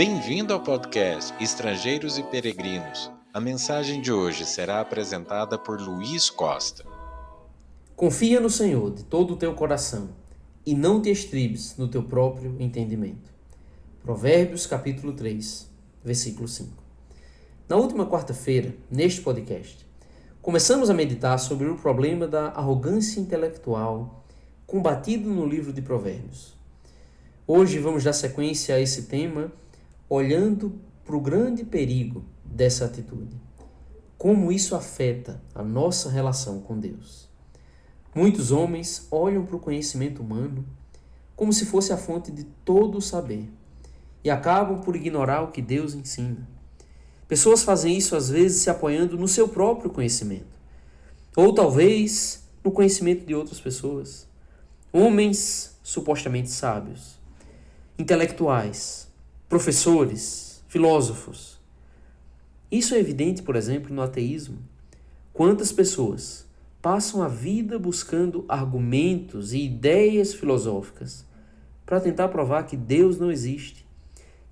Bem-vindo ao podcast Estrangeiros e Peregrinos. A mensagem de hoje será apresentada por Luiz Costa. Confia no Senhor de todo o teu coração e não te estribes no teu próprio entendimento. Provérbios capítulo 3, versículo 5. Na última quarta-feira, neste podcast, começamos a meditar sobre o problema da arrogância intelectual combatido no livro de Provérbios. Hoje vamos dar sequência a esse tema olhando para o grande perigo dessa atitude. Como isso afeta a nossa relação com Deus. Muitos homens olham para o conhecimento humano como se fosse a fonte de todo o saber e acabam por ignorar o que Deus ensina. Pessoas fazem isso às vezes se apoiando no seu próprio conhecimento, ou talvez no conhecimento de outras pessoas. Homens supostamente sábios, intelectuais, professores, filósofos. Isso é evidente, por exemplo, no ateísmo. Quantas pessoas passam a vida buscando argumentos e ideias filosóficas para tentar provar que Deus não existe,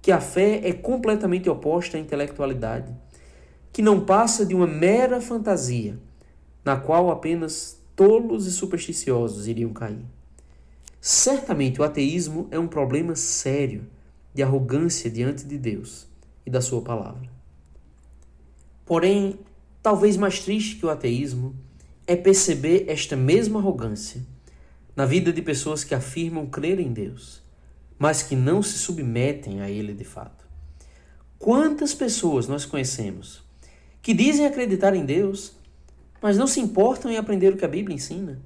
que a fé é completamente oposta à intelectualidade, que não passa de uma mera fantasia na qual apenas tolos e supersticiosos iriam cair. Certamente o ateísmo é um problema sério de arrogância diante de Deus e da sua palavra. Porém, talvez mais triste que o ateísmo é perceber esta mesma arrogância na vida de pessoas que afirmam crer em Deus, mas que não se submetem a Ele de fato. Quantas pessoas nós conhecemos que dizem acreditar em Deus, mas não se importam em aprender o que a Bíblia ensina?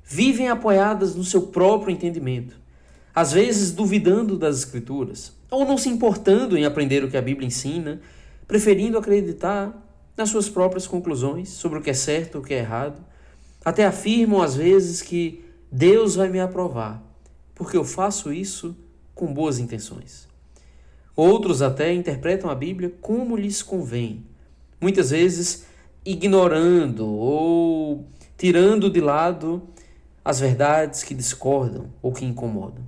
Vivem apoiadas no seu próprio entendimento, às vezes duvidando das Escrituras, ou não se importando em aprender o que a Bíblia ensina, preferindo acreditar nas suas próprias conclusões sobre o que é certo e o que é errado. Até afirmam às vezes que Deus vai me aprovar, porque eu faço isso com boas intenções. Outros até interpretam a Bíblia como lhes convém, muitas vezes ignorando ou tirando de lado as verdades que discordam ou que incomodam.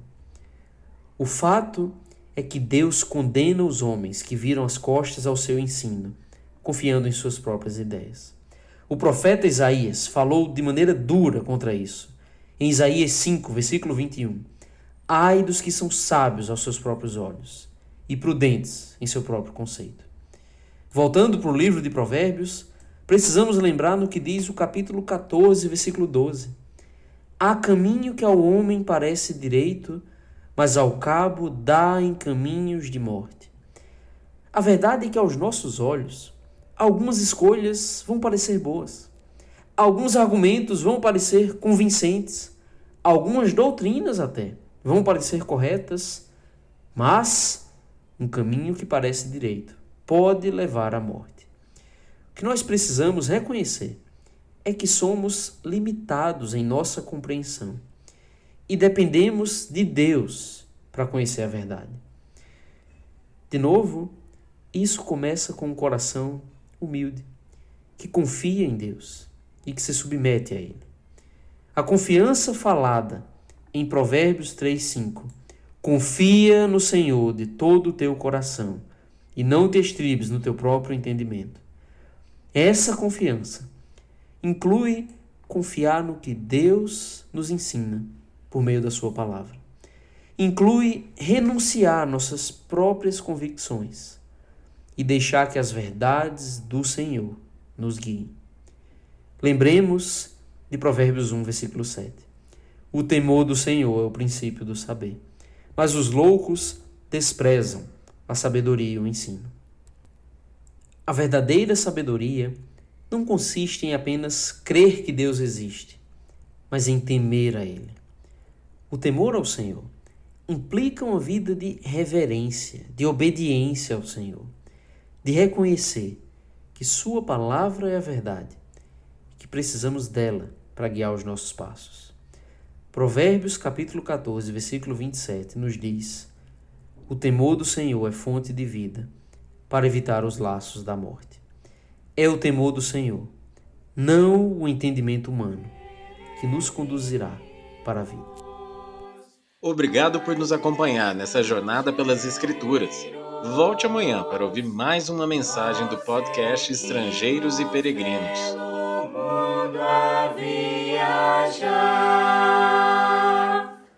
O fato é que Deus condena os homens que viram as costas ao seu ensino, confiando em suas próprias ideias. O profeta Isaías falou de maneira dura contra isso. Em Isaías 5, versículo 21. Ai dos que são sábios aos seus próprios olhos e prudentes em seu próprio conceito. Voltando para o livro de Provérbios, precisamos lembrar no que diz o capítulo 14, versículo 12. Há caminho que ao homem parece direito, mas ao cabo dá em caminhos de morte. A verdade é que aos nossos olhos, algumas escolhas vão parecer boas, alguns argumentos vão parecer convincentes, algumas doutrinas até vão parecer corretas, mas um caminho que parece direito pode levar à morte. O que nós precisamos reconhecer é que somos limitados em nossa compreensão e dependemos de Deus para conhecer a verdade. De novo, isso começa com um coração humilde, que confia em Deus e que se submete a Ele. A confiança falada em Provérbios 3:5, confia no Senhor de todo o teu coração e não te estribes no teu próprio entendimento. Essa confiança inclui confiar no que Deus nos ensina por meio da sua palavra. Inclui renunciar nossas próprias convicções e deixar que as verdades do Senhor nos guiem. Lembremos de Provérbios 1, versículo 7. O temor do Senhor é o princípio do saber, mas os loucos desprezam a sabedoria e o ensino. A verdadeira sabedoria não consiste em apenas crer que Deus existe, mas em temer a Ele. O temor ao Senhor implica uma vida de reverência, de obediência ao Senhor, de reconhecer que Sua palavra é a verdade e que precisamos dela para guiar os nossos passos. Provérbios capítulo 14, versículo 27 nos diz: o temor do Senhor é fonte de vida para evitar os laços da morte. É o temor do Senhor, não o entendimento humano, que nos conduzirá para a vida. Obrigado por nos acompanhar nessa jornada pelas Escrituras. Volte amanhã para ouvir mais uma mensagem do podcast Estrangeiros e Peregrinos. Mundo a viajar.